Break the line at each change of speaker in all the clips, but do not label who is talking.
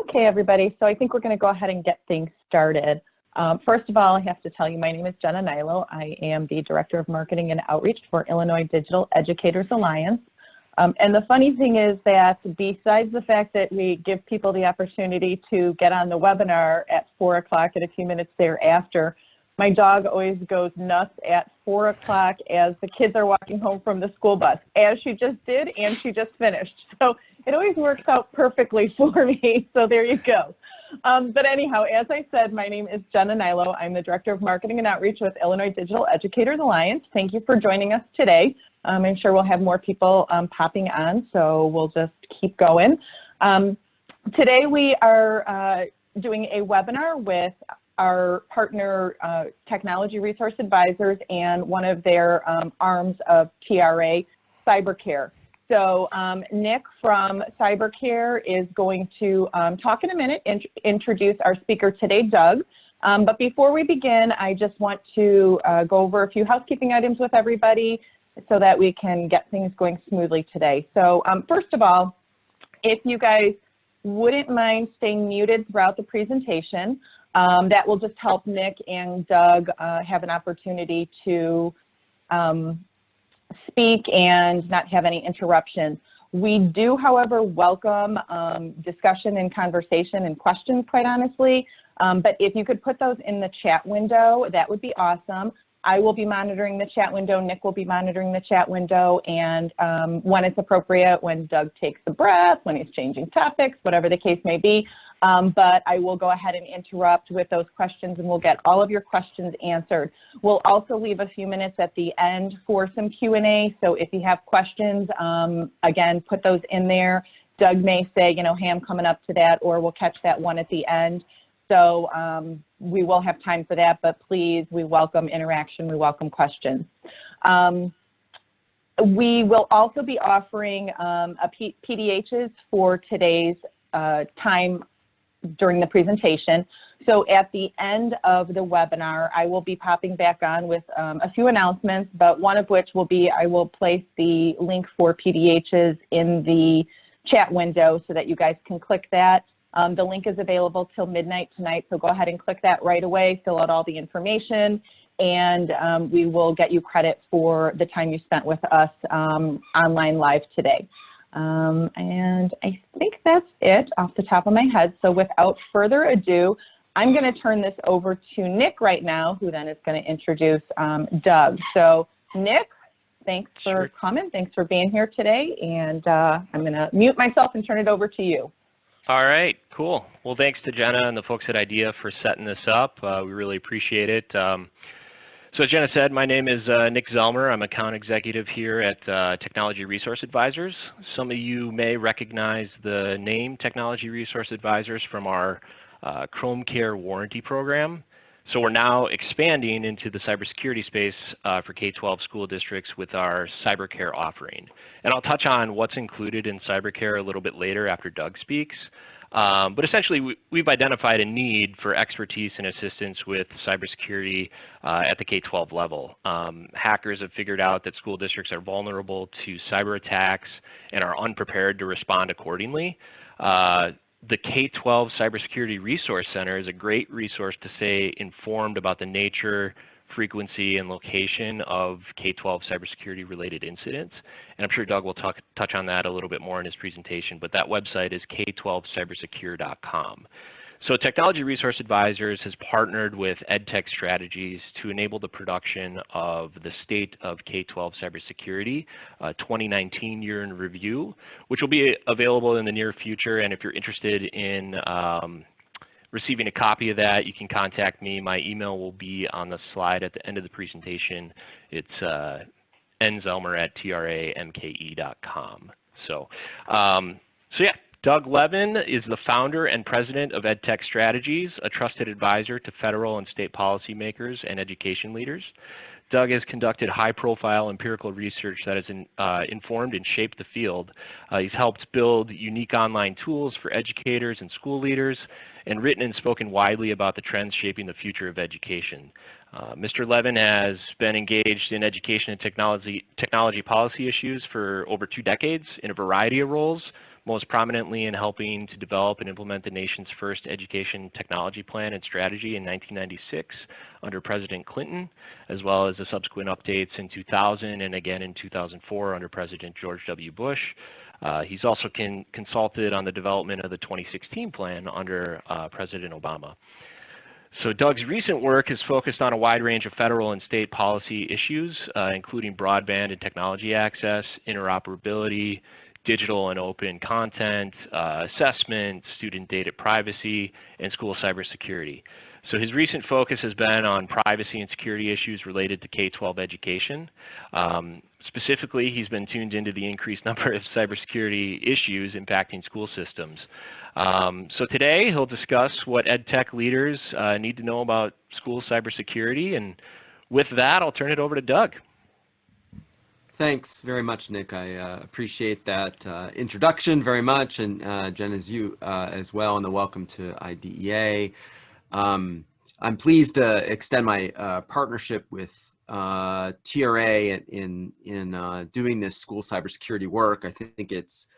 Okay, everybody, so I think we're going to go ahead and get things started. First of all, I have to tell you, my name is Jenna Nilo. I am the Director of Marketing and Outreach for Illinois Digital Educators Alliance. And the funny thing is that besides the fact that we give people the opportunity to get on the webinar at 4 o'clock and a few minutes thereafter, my dog always goes nuts at 4 o'clock as the kids are walking home from the school bus, as she just did and she just finished. So it always works out perfectly for me, so there you go. But anyhow, as I said, my name is Jenna Nilo. I'm the Director of Marketing and Outreach with Illinois Digital Educators Alliance. Thank you for joining us today. I'm sure we'll have more people popping on, so we'll just keep going. Today we are doing a webinar with our partner Technology Resource Advisors and one of their arms of TRA, CYBERCARE. So Nick from CYBERCARE is going to talk in a minute, introduce our speaker today, Doug. But before we begin, I just want to go over a few housekeeping items with everybody so that we can get things going smoothly today. So first of all, if you guys wouldn't mind staying muted throughout the presentation, that will just help Nick and Doug have an opportunity to speak and not have any interruptions. We do, however, welcome discussion and conversation and questions, quite honestly. But if you could put those in the chat window, that would be awesome. I will be monitoring the chat window, Nick will be monitoring the chat window, and when it's appropriate, when Doug takes a breath, when he's changing topics, whatever the case may be. But I will go ahead and interrupt with those questions and we'll get all of your questions answered. We'll also leave a few minutes at the end for some Q&A, so if you have questions, again, put those in there. Doug may say, you know, hey, I'm coming up to that, or we'll catch that one at the end. So we will have time for that, but please, we welcome interaction, we welcome questions. We will also be offering PDHs for today's time during the presentation. So at the end of the webinar, I will be popping back on with a few announcements, but one of which will be I will place the link for PDHs in the chat window so that you guys can click that. The link is available till midnight tonight, so go ahead and click that right away, fill out all the information, and we will get you credit for the time you spent with us online live today. And I think that's it off the top of my head. So without further ado, I'm going to turn this over to Nick right now, who then is going to introduce Doug. So Nick, thanks for coming. Thanks for being here today. And I'm going to mute myself and turn it over to you.
All right, cool. Well, thanks to Jenna and the folks at IDEA for setting this up. We really appreciate it. So as Jenna said, my name is Nick Zelmer. I'm account executive here at Technology Resource Advisors. Some of you may recognize the name Technology Resource Advisors from our ChromeCare warranty program. So we're now expanding into the cybersecurity space for K-12 school districts with our CyberCare offering. And I'll touch on what's included in CyberCare a little bit later after Doug speaks. But essentially, we've identified a need for expertise and assistance with cybersecurity at the K-12 level. Hackers have figured out that school districts are vulnerable to cyber attacks and are unprepared to respond accordingly. The K-12 Cybersecurity Resource Center is a great resource to stay informed about the nature, frequency, and location of K-12 cybersecurity related incidents. And I'm sure Doug will touch on that a little bit more in his presentation, but that website is k12cybersecure.com. So Technology Resource Advisors has partnered with EdTech Strategies to enable the production of the State of K-12 Cybersecurity 2019 Year in Review, which will be available in the near future. And if you're interested in receiving a copy of that, you can contact me. My email will be on the slide at the end of the presentation. It's nzelmer@tramke.com. So yeah. Doug Levin is the founder and president of EdTech Strategies, a trusted advisor to federal and state policymakers and education leaders. Doug has conducted high-profile empirical research that has informed and shaped the field. He's helped build unique online tools for educators and school leaders, and written and spoken widely about the trends shaping the future of education. Mr. Levin has been engaged in education and technology policy issues for over 2 decades in a variety of roles, most prominently in helping to develop and implement the nation's first education technology plan and strategy in 1996 under President Clinton, as well as the subsequent updates in 2000 and again in 2004 under President George W. Bush. He's also consulted on the development of the 2016 plan under President Obama. So Doug's recent work is focused on a wide range of federal and state policy issues, including broadband and technology access, interoperability, digital and open content, assessment, student data privacy, and school cybersecurity. So his recent focus has been on privacy and security issues related to K-12 education. Specifically, he's been tuned into the increased number of cybersecurity issues impacting school systems. So today he'll discuss what EdTech leaders need to know about school cybersecurity. And with that, I'll turn it over to Doug.
Thanks very much, Nick. I appreciate that introduction very much, and Jen, as you as well, and the welcome to IDEA. I'm pleased to extend my partnership with TRA in doing this school cybersecurity work. I think it's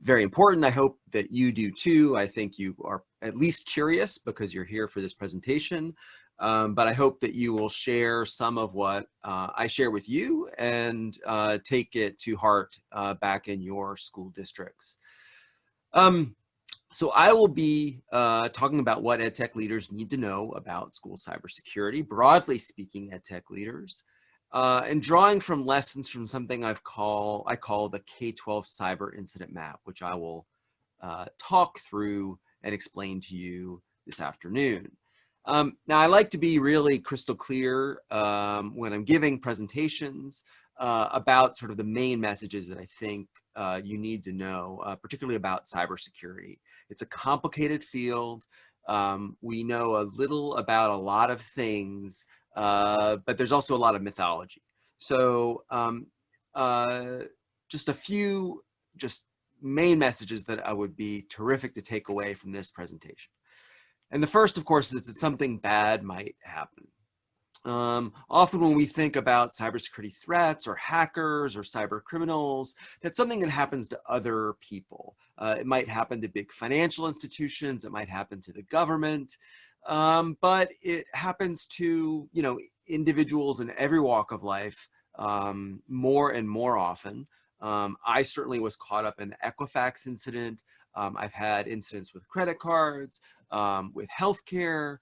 very important. I hope that you do too. I think you are at least curious because you're here for this presentation. But I hope that you will share some of what I share with you and take it to heart back in your school districts. So I will be talking about what EdTech leaders need to know about school cybersecurity, broadly speaking EdTech leaders, and drawing from lessons from something I call the K-12 Cyber Incident Map, which I will talk through and explain to you this afternoon. Now, I like to be really crystal clear when I'm giving presentations about sort of the main messages that I think you need to know, particularly about cybersecurity. It's a complicated field. We know a little about a lot of things, but there's also a lot of mythology. So just a few main messages that I would be terrific to take away from this presentation. And the first, of course, is that something bad might happen. Often when we think about cybersecurity threats or hackers or cyber criminals, that's something that happens to other people. It might happen to big financial institutions, it might happen to the government, but it happens to, you know, individuals in every walk of life more and more often. I certainly was caught up in the Equifax incident. I've had incidents with credit cards, with healthcare,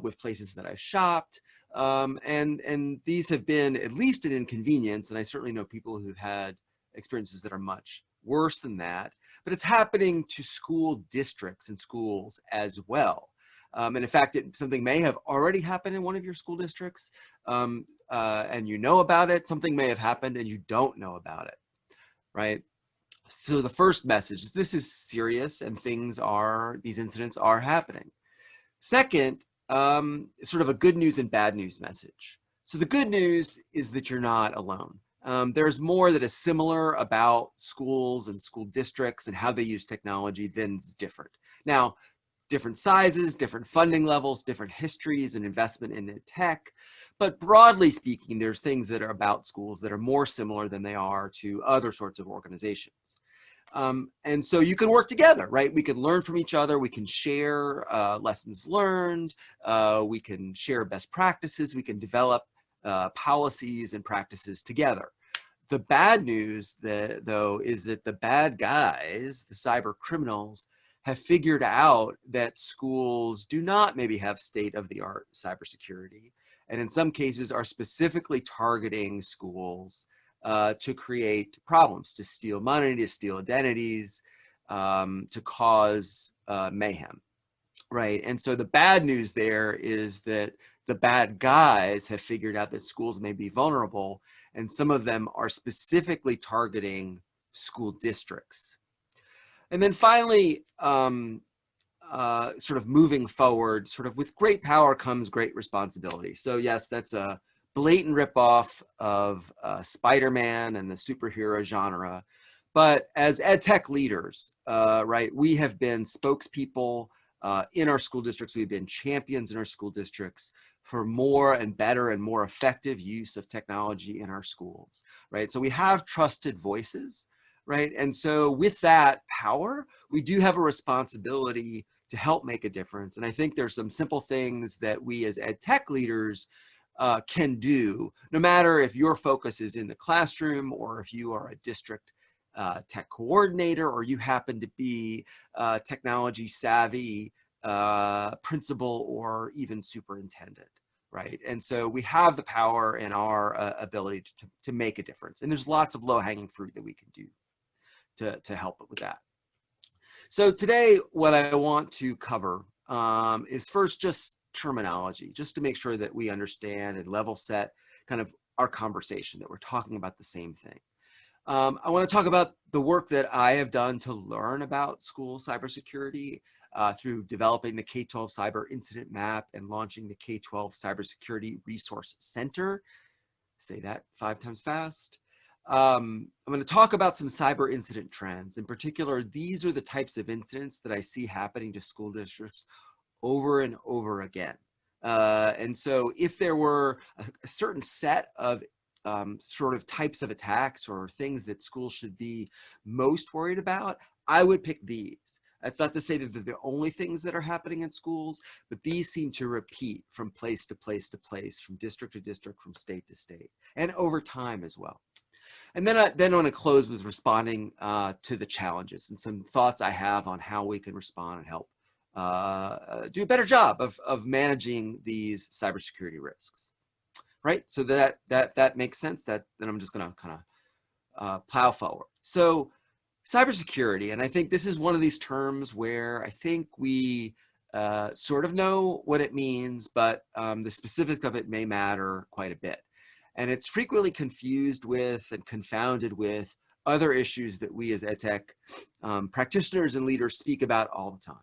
with places that I've shopped. And these have been at least an inconvenience, and I certainly know people who've had experiences that are much worse than that, but it's happening to school districts and schools as well. And in fact, something may have already happened in one of your school districts, and you know about it. Something may have happened and you don't know about it, right? So the first message is this is serious and these incidents are happening. Second, sort of a good news and bad news message. So the good news is that you're not alone. There's more that is similar about schools and school districts and how they use technology than is different. Now, different sizes, different funding levels, different histories and investment in tech. But broadly speaking, there's things that are about schools that are more similar than they are to other sorts of organizations. And so you can work together, right? We can learn from each other. We can share lessons learned. We can share best practices. We can develop policies and practices together. The bad news, though, is that the bad guys, the cyber criminals, have figured out that schools do not maybe have state-of-the-art cybersecurity, and in some cases are specifically targeting schools to create problems, to steal money, to steal identities, to cause mayhem, right? And so the bad news there is that the bad guys have figured out that schools may be vulnerable, and some of them are specifically targeting school districts. And then finally, sort of moving forward, sort of with great power comes great responsibility. So yes, that's a blatant ripoff of Spider-Man and the superhero genre. But as EdTech leaders, right, we have been spokespeople in our school districts. We've been champions in our school districts for more and better and more effective use of technology in our schools, right? So we have trusted voices right? And so with that power, we do have a responsibility to help make a difference. And I think there's some simple things that we as ed tech leaders can do, no matter if your focus is in the classroom or if you are a district tech coordinator or you happen to be technology savvy principal or even superintendent, right? And so we have the power and our ability to make a difference. And there's lots of low-hanging fruit that we can do to help with that. So today, what I want to cover is first just terminology, just to make sure that we understand and level set kind of our conversation, that we're talking about the same thing. I want to talk about the work that I have done to learn about school cybersecurity through developing the K-12 Cyber Incident Map and launching the K-12 Cybersecurity Resource Center. Say that 5 times fast. I'm going to talk about some cyber incident trends. In particular, these are the types of incidents that I see happening to school districts over and over again. And so if there were a certain set of sort of types of attacks or things that schools should be most worried about, I would pick these. That's not to say that they're the only things that are happening in schools, but these seem to repeat from place to place to place, from district to district, from state to state, and over time as well. And then I want to close with responding to the challenges and some thoughts I have on how we can respond and help do a better job of managing these cybersecurity risks. Right, so that makes sense. Then I'm just going to kind of plow forward. So cybersecurity, and I think this is one of these terms where I think we sort of know what it means, but the specifics of it may matter quite a bit. And it's frequently confused with and confounded with other issues that we as EdTech practitioners and leaders speak about all the time.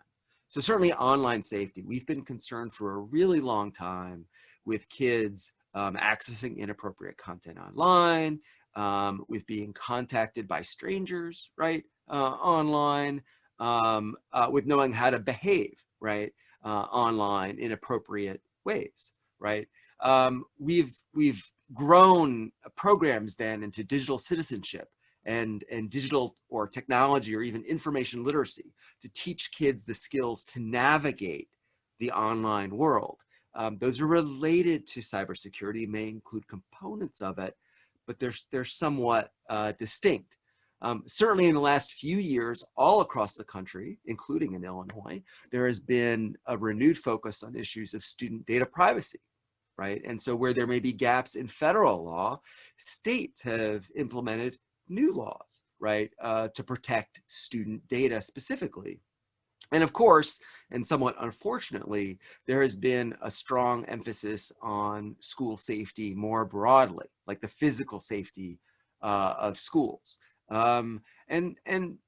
So certainly online safety. We've been concerned for a really long time with kids accessing inappropriate content online, with being contacted by strangers, right, online, with knowing how to behave, right, online in appropriate ways, right. We've grown programs then into digital citizenship and digital or technology or even information literacy to teach kids the skills to navigate the online world. Those are related to cybersecurity, may include components of it, but they're somewhat distinct. Certainly in the last few years, all across the country, including in Illinois, there has been a renewed focus on issues of student data privacy, right? And so where there may be gaps in federal law, states have implemented new laws, right, to protect student data specifically. And of course, and somewhat unfortunately, there has been a strong emphasis on school safety more broadly, like the physical safety of schools. And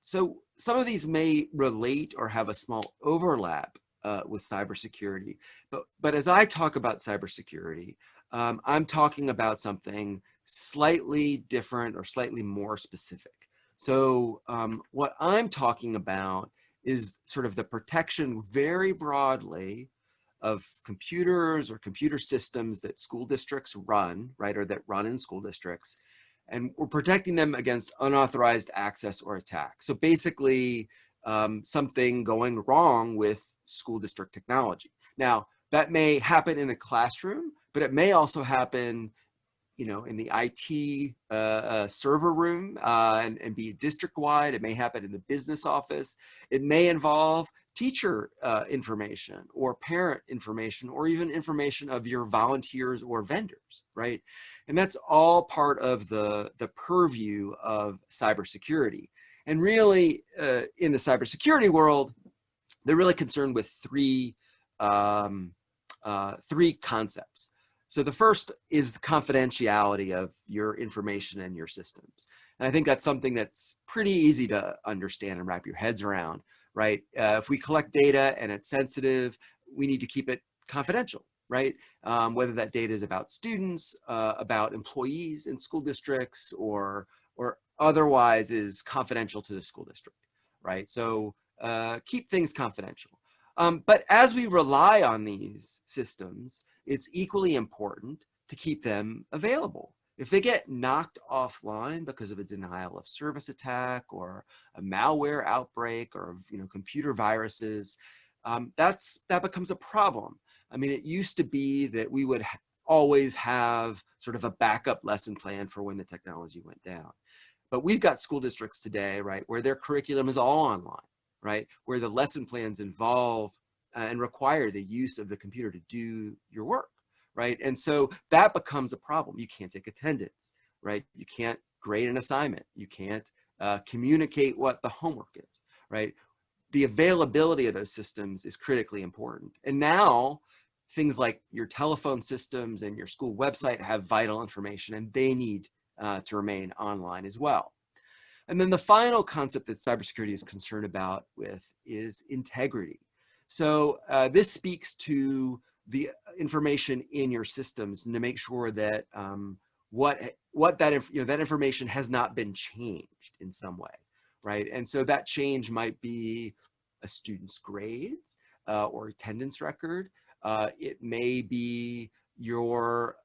so some of these may relate or have a small overlap with cybersecurity. But as I talk about cybersecurity, I'm talking about something slightly different or slightly more specific. So what I'm talking about is sort of the protection very broadly of computers or computer systems that school districts run, right, or that run in school districts. And we're protecting them against unauthorized access or attack. So basically something going wrong with school district technology. Now, that may happen in the classroom, but it may also happen, you know, in the IT server room and be district-wide. It may happen in the business office. It may involve teacher information or parent information or even information of your volunteers or vendors, right? And that's all part of the purview of cybersecurity. And really, in the cybersecurity world, they're really concerned with three concepts. So the first is the confidentiality of your information and your systems. And I think that's something that's pretty easy to understand and wrap your heads around, right? If we collect data and it's sensitive, we need to keep it confidential, right? Whether that data is about students, about employees in school districts, or otherwise is confidential to the school district, right? So keep things confidential. But as we rely on these systems, it's equally important to keep them available If they get knocked offline because of a denial of service attack or a malware outbreak or computer viruses, that becomes a problem. I mean, it used to be that we would always have sort of a backup lesson plan for when the technology went down. But we've got school districts today, right, where their curriculum is all online, right, where the lesson plans involve and require the use of the computer to do your work, right? And so that becomes a problem. You can't take attendance, right? You can't grade an assignment. You can't communicate what the homework is, right? The availability of those systems is critically important. And now things like your telephone systems and your school website have vital information, and they need to remain online as well. And then the final concept that cybersecurity is concerned about is integrity. So this speaks to the information in your systems and to make sure that that information has not been changed in some way, right? And so that change might be a student's grades or attendance record. It may be your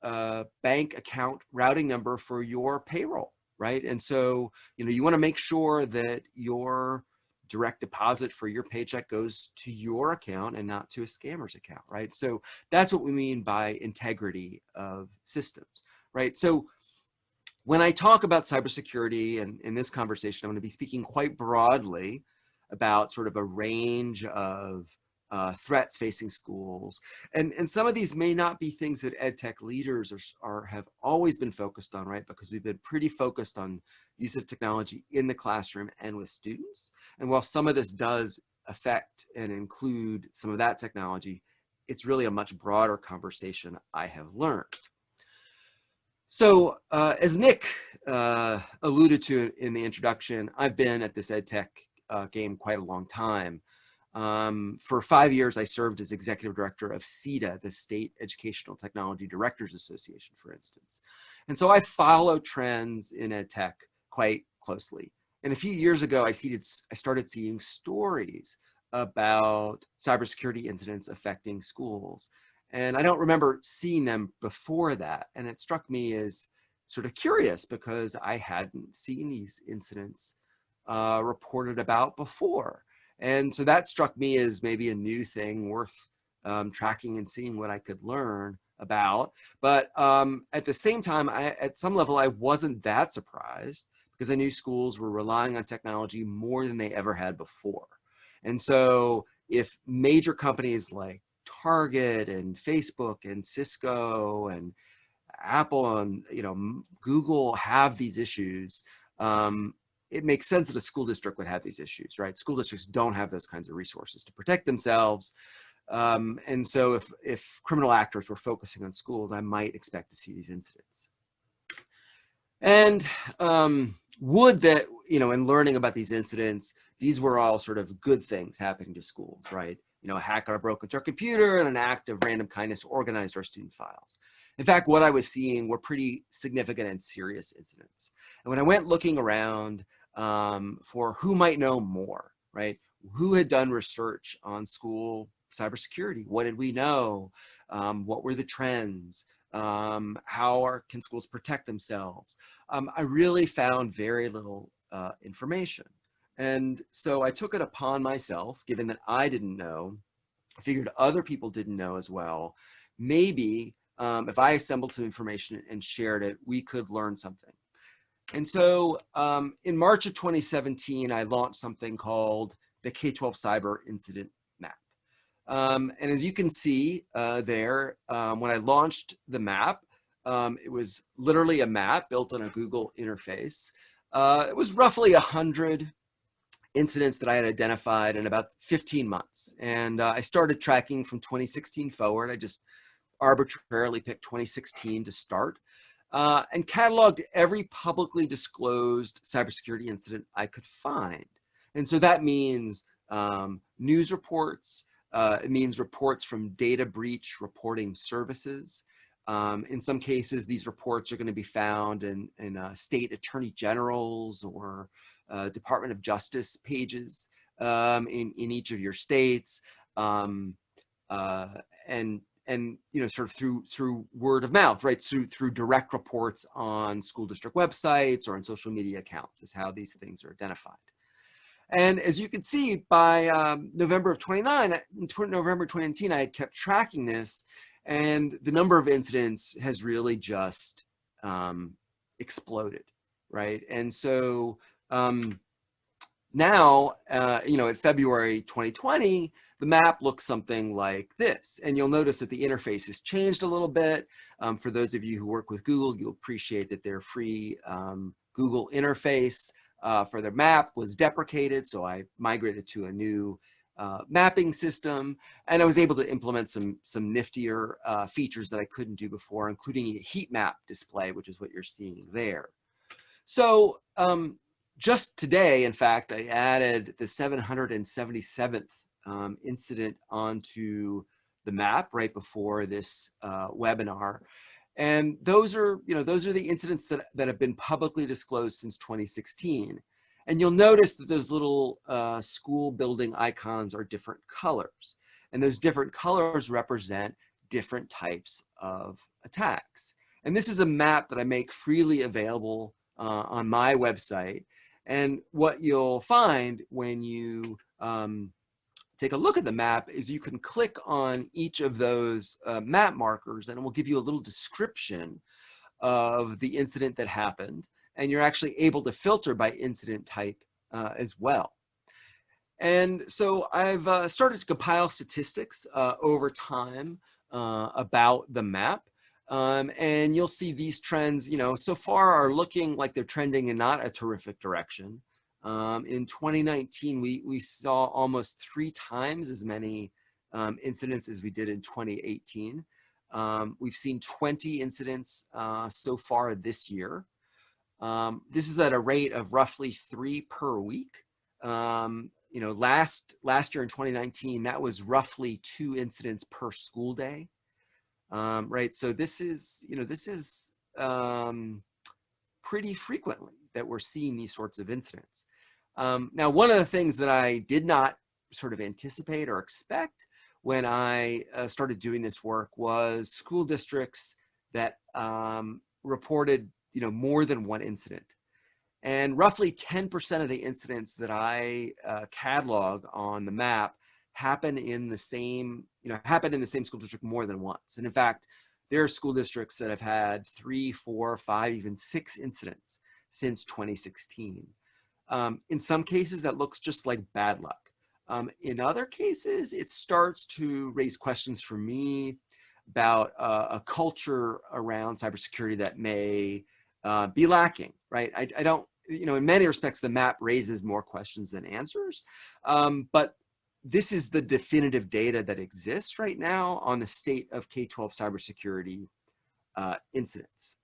bank account routing number for your payroll, right? And so, you want to make sure that your direct deposit for your paycheck goes to your account and not to a scammer's account, right? So that's what we mean by integrity of systems, right? So when I talk about cybersecurity and in this conversation, I'm going to be speaking quite broadly about sort of a range of threats facing schools. And some of these may not be things that EdTech leaders have always been focused on, right? Because we've been pretty focused on use of technology in the classroom and with students. And while some of this does affect and include some of that technology, it's really a much broader conversation, I have learned. So as Nick alluded to in the introduction, I've been at this EdTech game quite a long time. For 5 years, I served as executive director of CETA, the State Educational Technology Directors Association, for instance. And so I follow trends in EdTech quite closely. And a few years ago, I started seeing stories about cybersecurity incidents affecting schools. And I don't remember seeing them before that. And it struck me as sort of curious because I hadn't seen these incidents reported about before. And so that struck me as maybe a new thing worth tracking and seeing what I could learn about. But at the same time, at some level, I wasn't that surprised because I knew schools were relying on technology more than they ever had before. And so if major companies like Target and Facebook and Cisco and Apple and Google have these issues, it makes sense that a school district would have these issues, right? School districts don't have those kinds of resources to protect themselves. And so if criminal actors were focusing on schools, I might expect to see these incidents. And would that, in learning about these incidents, these were all sort of good things happening to schools, right? A hacker broke into our computer and an act of random kindness organized our student files. In fact, what I was seeing were pretty significant and serious incidents. And when I went looking around for who might know more, right? Who had done research on school cybersecurity? What did we know? What were the trends? How can schools protect themselves? I really found very little information. And so I took it upon myself, given that I didn't know, I figured other people didn't know as well. Maybe if I assembled some information and shared it, we could learn something. And so in March of 2017, I launched something called the K-12 Cyber Incident Map. And as you can see there, when I launched the map, it was literally a map built on a Google interface. It was roughly 100 incidents that I had identified in about 15 months. And I started tracking from 2016 forward. I just arbitrarily picked 2016 to start and cataloged every publicly disclosed cybersecurity incident I could find. And so that means news reports, it means reports from data breach reporting services. In some cases, these reports are going to be found in state attorney generals or Department of Justice pages in each of your states. And sort of through word of mouth, right? Through direct reports on school district websites or on social media accounts is how these things are identified. And as you can see, by November 2019, I had kept tracking this, and the number of incidents has really just exploded, right? And so now, at February 2020, the map looks something like this. And you'll notice that the interface has changed a little bit. For those of you who work with Google, you'll appreciate that their free Google interface for their map was deprecated. So I migrated to a new mapping system, and I was able to implement some niftier features that I couldn't do before, including a heat map display, which is what you're seeing there. So just today, in fact, I added the 777th incident onto the map right before this webinar. And those are the incidents that have been publicly disclosed since 2016. And you'll notice that those little school building icons are different colors. And those different colors represent different types of attacks. And this is a map that I make freely available on my website. And what you'll find when you take a look at the map is you can click on each of those map markers, and it will give you a little description of the incident that happened. And you're actually able to filter by incident type as well. And so I've started to compile statistics over time about the map. And you'll see these trends, so far are looking like they're trending in not a terrific direction. In 2019, we saw almost 3 times as many incidents as we did in 2018. We've seen 20 incidents so far this year. This is at a rate of roughly 3 per week. Last year in 2019, that was roughly 2 incidents per school day. Right, so this is pretty frequently that we're seeing these sorts of incidents. Now, one of the things that I did not sort of anticipate or expect when I started doing this work was school districts that reported more than 1 incident. And roughly 10% of the incidents that I catalog on the map happen in the same school district more than once. And in fact, there are school districts that have had 3, 4, 5, even 6 incidents since 2016. In some cases, that looks just like bad luck. In other cases, it starts to raise questions for me about a culture around cybersecurity that may be lacking, right? I don't, in many respects, the map raises more questions than answers, but this is the definitive data that exists right now on the state of K-12 cybersecurity incidents.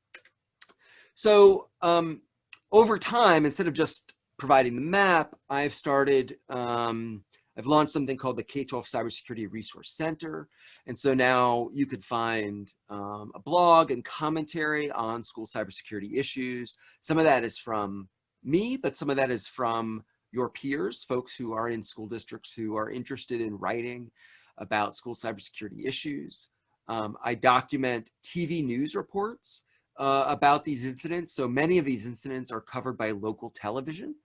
So over time, instead of just providing the map, I've launched something called the K-12 Cybersecurity Resource Center. And so now you could find a blog and commentary on school cybersecurity issues. Some of that is from me, but some of that is from your peers, folks who are in school districts who are interested in writing about school cybersecurity issues. I document TV news reports about these incidents. So many of these incidents are covered by local television.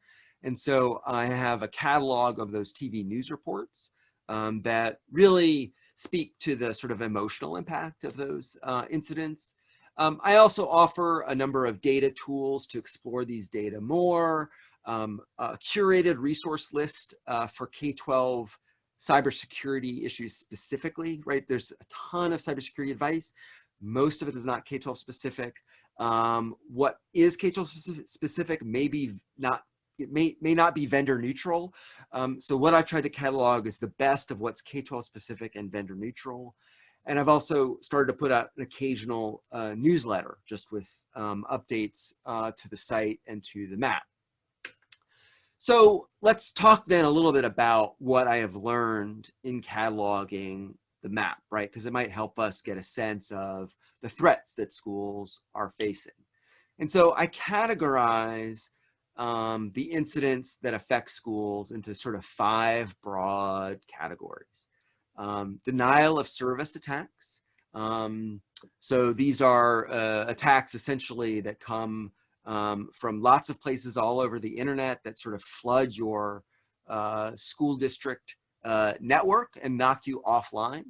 And so I have a catalog of those TV news reports that really speak to the sort of emotional impact of those incidents. I also offer a number of data tools to explore these data more, a curated resource list for K-12 cybersecurity issues specifically, right? There's a ton of cybersecurity advice. Most of it is not K-12 specific. What is K-12 specific may not be vendor neutral. So what I've tried to catalog is the best of what's K-12 specific and vendor neutral. And I've also started to put out an occasional newsletter just with updates to the site and to the map. So let's talk then a little bit about what I have learned in cataloging the map, right? Because it might help us get a sense of the threats that schools are facing. And so I categorize the incidents that affect schools into sort of 5 broad categories. Denial of service attacks, So these are attacks essentially that come from lots of places all over the internet that sort of flood your school district network and knock you offline.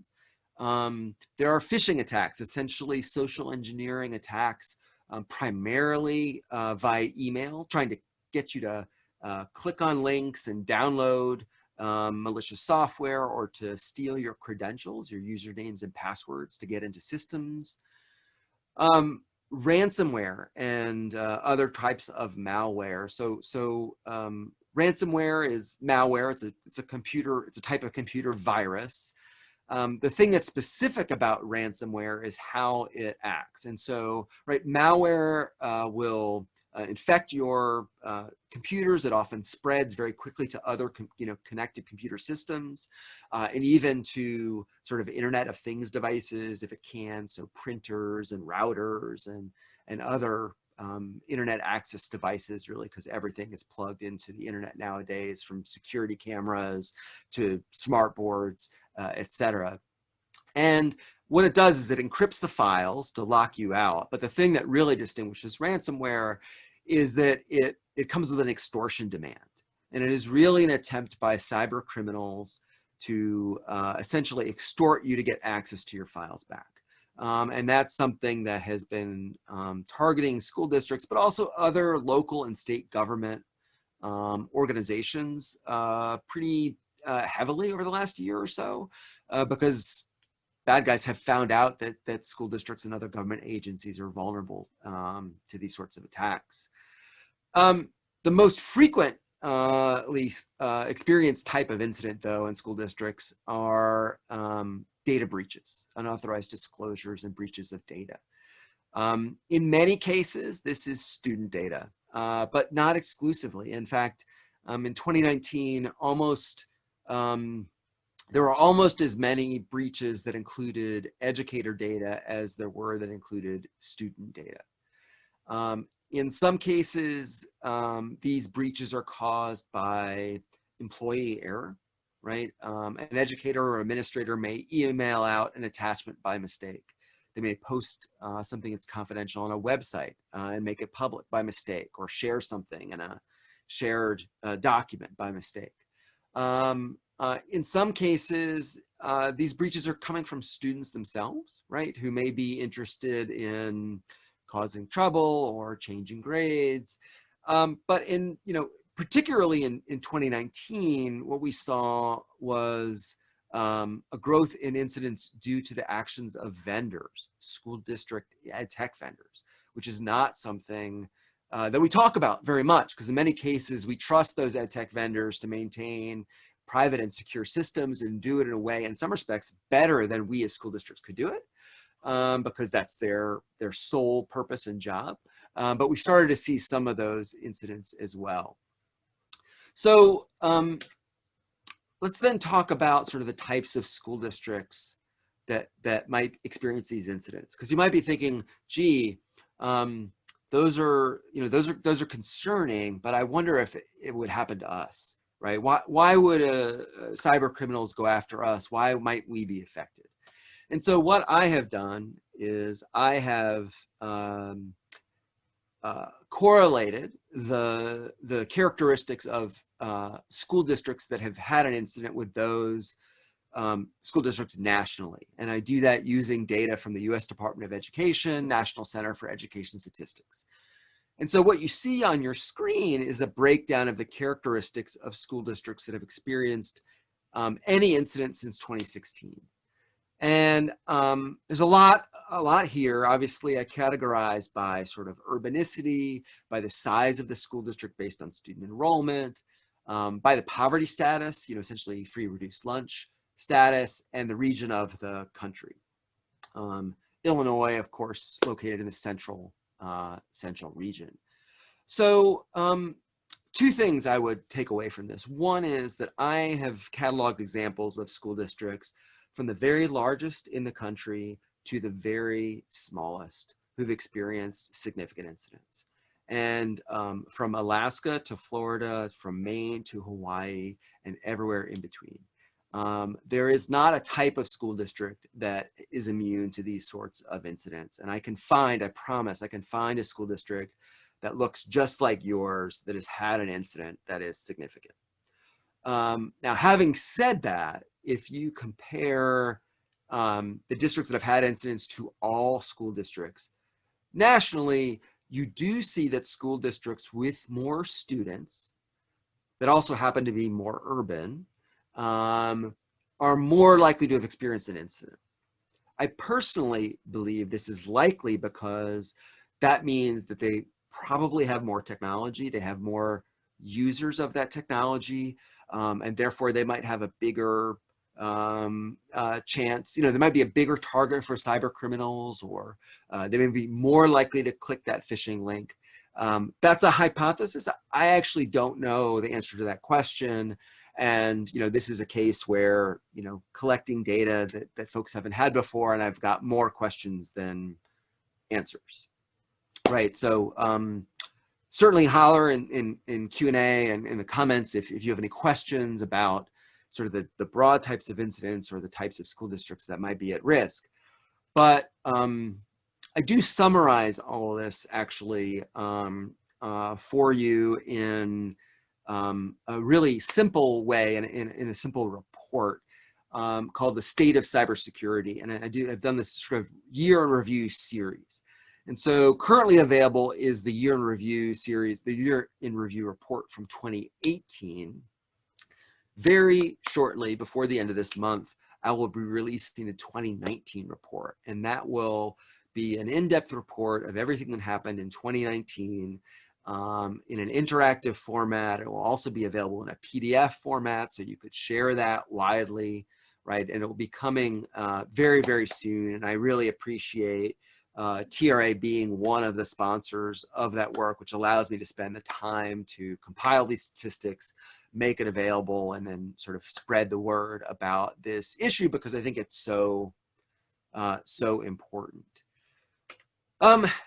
There are phishing attacks, essentially social engineering attacks, primarily via email, trying to get you to click on links and download malicious software, or to steal your credentials, your usernames and passwords to get into systems. Ransomware and other types of malware. So ransomware is malware. It's a type of computer virus. The thing that's specific about ransomware is how it acts. And so, right, malware will infect your computers. It often spreads very quickly to other connected computer systems, and even to sort of Internet of Things devices if it can, so printers and routers and other internet access devices, really, because everything is plugged into the internet nowadays, from security cameras to smart boards, etc. And what it does is it encrypts the files to lock you out. But the thing that really distinguishes ransomware is that it comes with an extortion demand. And it is really an attempt by cyber criminals to essentially extort you to get access to your files back. And that's something that has been targeting school districts, but also other local and state government organizations pretty heavily over the last year or so, because bad guys have found out that school districts and other government agencies are vulnerable to these sorts of attacks. The most frequent experienced type of incident, though, in school districts are data breaches, unauthorized disclosures and breaches of data. In many cases, this is student data, but not exclusively. In fact, in 2019, there were almost as many breaches that included educator data as there were that included student data. In some cases, these breaches are caused by employee error, right? An educator or administrator may email out an attachment by mistake. They may post something that's confidential on a website and make it public by mistake, or share something in a shared document by mistake. In some cases, these breaches are coming from students themselves, right, who may be interested in causing trouble or changing grades. But particularly in 2019, what we saw was a growth in incidents due to the actions of vendors, school district EdTech vendors, which is not something that we talk about very much, because in many cases we trust those EdTech vendors to maintain private and secure systems and do it in a way, in some respects, better than we as school districts could do it, because that's their sole purpose and job. But we started to see some of those incidents as well. So let's then talk about sort of the types of school districts that might experience these incidents, because you might be thinking, gee, those are concerning, but I wonder if it would happen to us, right? Why would cyber criminals go after us? Why might we be affected? And so what I have done is I have correlated the characteristics of school districts that have had an incident with those school districts nationally. And I do that using data from the US Department of Education, National Center for Education Statistics. And so what you see on your screen is a breakdown of the characteristics of school districts that have experienced any incident since 2016. And there's a lot here. Obviously, I categorize by sort of urbanicity, by the size of the school district based on student enrollment, by the poverty status, essentially free reduced lunch status, and the region of the country. Illinois, of course, located in the central region. So two things I would take away from this. One is that I have cataloged examples of school districts from the very largest in the country to the very smallest who've experienced significant incidents. And from Alaska to Florida, from Maine to Hawaii, and everywhere in between. there is not a type of school district that is immune to these sorts of incidents. And I promise, I can find a school district that looks just like yours that has had an incident that is significant. Now, having said that, if you compare the districts that have had incidents to all school districts, nationally, you do see that school districts with more students that also happen to be more urban are more likely to have experienced an incident. I personally believe this is likely because that means that they probably have more technology, they have more users of that technology, and therefore they might have a bigger chance, there might be a bigger target for cyber criminals, or they may be more likely to click that phishing link. That's a hypothesis. I actually don't know the answer to that question. And, this is a case where, collecting data that folks haven't had before, and I've got more questions than answers, right? So certainly holler in Q&A and in the comments if you have any questions about sort of the broad types of incidents or the types of school districts that might be at risk. But I do summarize all of this actually for you in a really simple way, in a simple report called the State of Cybersecurity. And I've done this sort of year in review series. And so currently available is the year in review series, the year in review report from 2018. Very shortly before the end of this month, I will be releasing the 2019 report, and that will be an in-depth report of everything that happened in 2019 in an interactive format. It will also be available in a PDF format, so you could share that widely, right? And it will be coming very, very soon, and I really appreciate TRA being one of the sponsors of that work, which allows me to spend the time to compile these statistics, make it available, and then sort of spread the word about this issue, because I think it's so important.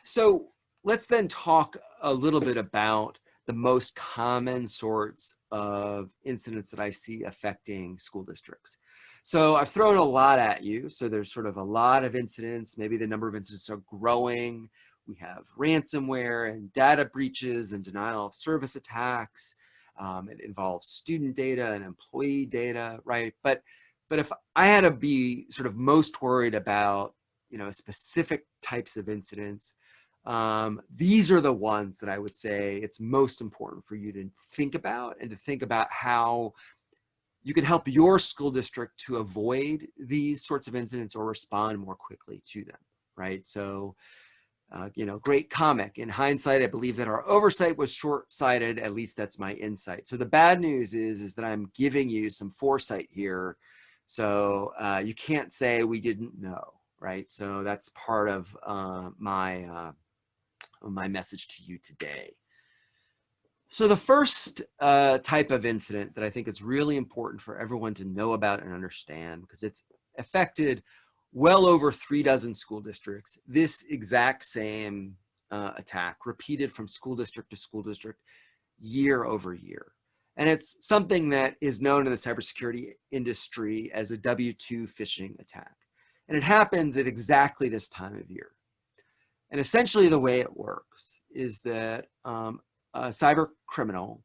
So let's then talk a little bit about the most common sorts of incidents that I see affecting school districts. So I've thrown a lot at you. So there's sort of a lot of incidents. Maybe the number of incidents are growing. We have ransomware and data breaches and denial of service attacks. It involves student data and employee data, right? But if I had to be sort of most worried about, specific types of incidents, these are the ones that I would say it's most important for you to think about, and to think about how you can help your school district to avoid these sorts of incidents or respond more quickly to them, right? So, great comic. In hindsight, I believe that our oversight was short-sighted. At least that's my insight. So the bad news is that I'm giving you some foresight here. So you can't say we didn't know, right? So that's part of my message to you today. So the first type of incident that I think is really important for everyone to know about and understand, because it's affected well over 36 school districts, this exact same attack repeated from school district to school district year over year. And it's something that is known in the cybersecurity industry as a W-2 phishing attack. And it happens at exactly this time of year. And essentially the way it works is that a cyber criminal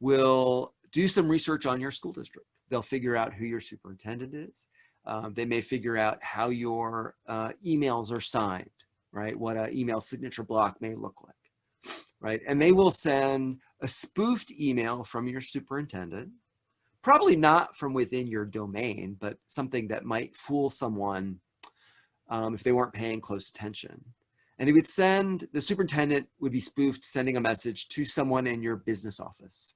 will do some research on your school district. They'll figure out who your superintendent is. They may figure out how your emails are signed, right? What an email signature block may look like, right? And they will send a spoofed email from your superintendent, probably not from within your domain, but something that might fool someone if they weren't paying close attention. And the superintendent would be spoofed sending a message to someone in your business office.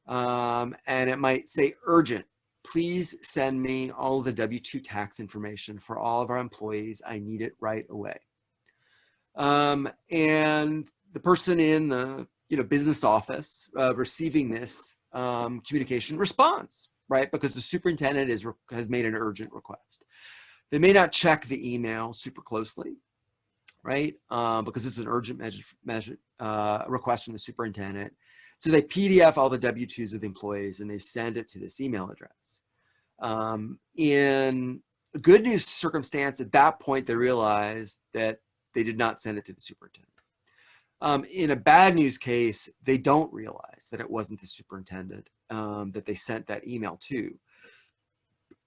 And it might say, urgent, please send me all of the W-2 tax information for all of our employees. I need it right away. And the person in the business office receiving this communication responds, right? Because the superintendent has made an urgent request. They may not check the email super closely, right? Because it's an urgent request from the superintendent. So they PDF all the W-2s of the employees and they send it to this email address. In a good news circumstance, at that point, they realized that they did not send it to the superintendent. In a bad news case, they don't realize that it wasn't the superintendent that they sent that email to.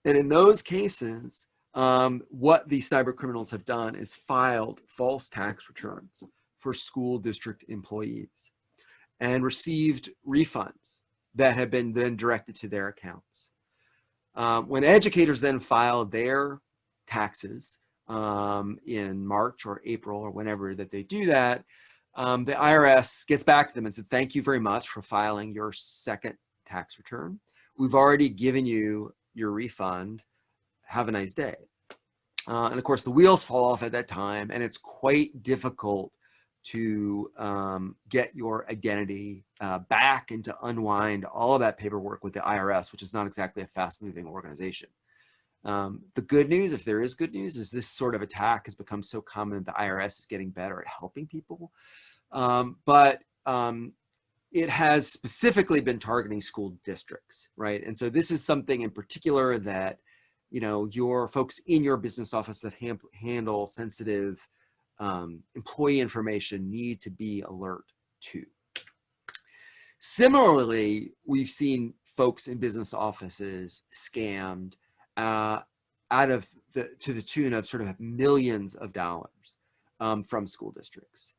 And in those cases, what these cyber criminals have done is filed false tax returns for school district employees and received refunds that have been then directed to their accounts. When educators then file their taxes in March or April or whenever that they do that, the IRS gets back to them and said, thank you very much for filing your second tax return. We've already given you your refund. Have a nice day. And of course, the wheels fall off at that time, and it's quite difficult to get your identity back and to unwind all of that paperwork with the IRS, which is not exactly a fast-moving organization. The good news, if there is good news, is this sort of attack has become so common that the IRS is getting better at helping people. But it has specifically been targeting school districts, right? And so this is something in particular that, you know, your folks in your business office that handle sensitive employee information need to be alert to. Similarly, we've seen folks in business offices scammed to the tune of sort of millions of dollars from school districts.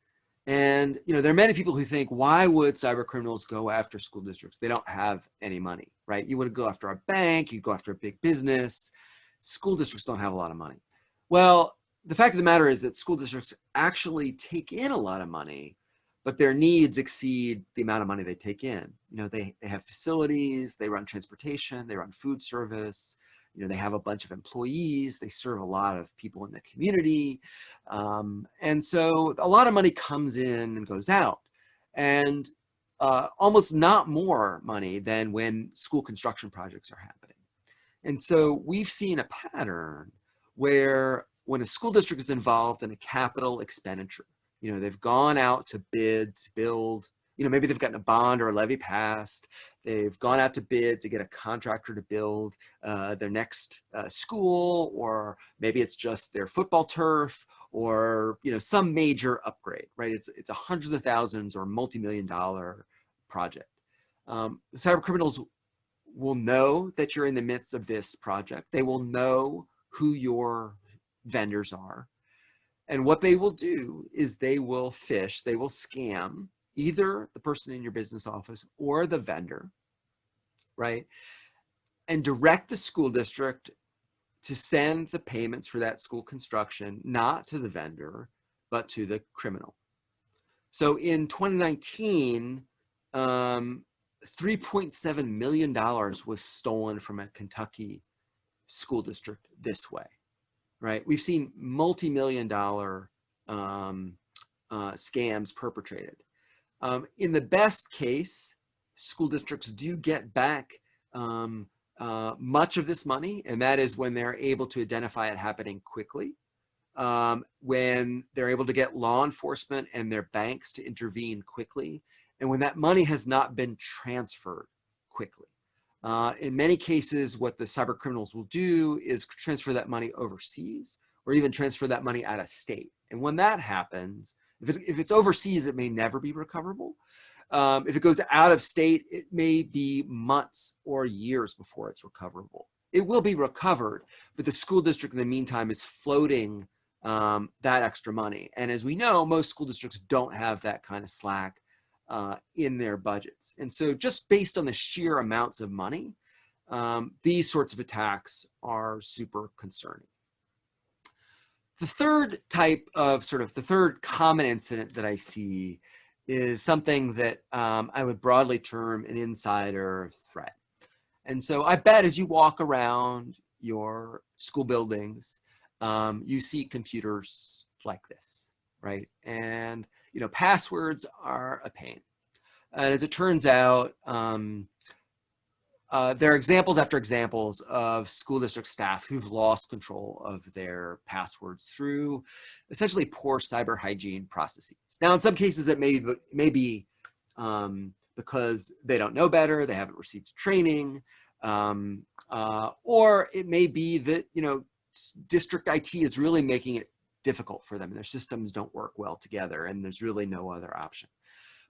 And, you know, there are many people who think, why would cyber criminals go after school districts? They don't have any money, right? You would go after a bank, you go after a big business. School districts don't have a lot of money. Well, the fact of the matter is that school districts actually take in a lot of money, but their needs exceed the amount of money they take in. You know, they have facilities, they run transportation, they run food service, you know, they have a bunch of employees, they serve a lot of people in the community. And so a lot of money comes in and goes out, and almost not more money than when school construction projects are happening. And so we've seen a pattern where when a school district is involved in a capital expenditure, you know, they've gone out to bid, to build, you know, maybe they've gotten a bond or a levy passed. They've gone out to bid to get a contractor to build their next school, or maybe it's just their football turf, or, you know, some major upgrade, right? It's a hundreds of thousands or multi-million-dollar project. The cyber criminals will know that you're in the midst of this project. They will know who your vendors are. And what they will do is they will phish, they will scam either the person in your business office or the vendor, right? And direct the school district to send the payments for that school construction, not to the vendor, but to the criminal. So in 2019, $3.7 million was stolen from a Kentucky school district this way, right? We've seen multi-million-dollar scams perpetrated. In the best case, school districts do get back much of this money, and that is when they're able to identify it happening quickly, when they're able to get law enforcement and their banks to intervene quickly, and when that money has not been transferred quickly. In many cases, what the cyber criminals will do is transfer that money overseas, or even transfer that money out of state. And when that happens, if it's overseas, it may never be recoverable. If it goes out of state, it may be months or years before it's recoverable. It will be recovered, but the school district in the meantime is floating that extra money. And as we know, most school districts don't have that kind of slack in their budgets. And so just based on the sheer amounts of money, these sorts of attacks are super concerning. The third type of the third common incident that I see is something that I would broadly term an insider threat. And so I bet as you walk around your school buildings, you see computers like this, right? And, you know, passwords are a pain. And as it turns out, there are examples after examples of school district staff who've lost control of their passwords through essentially poor cyber hygiene processes. Now, in some cases, it may be because they don't know better, they haven't received training, Or it may be that, you know, district IT is really making it difficult for them and their systems don't work well together and there's really no other option.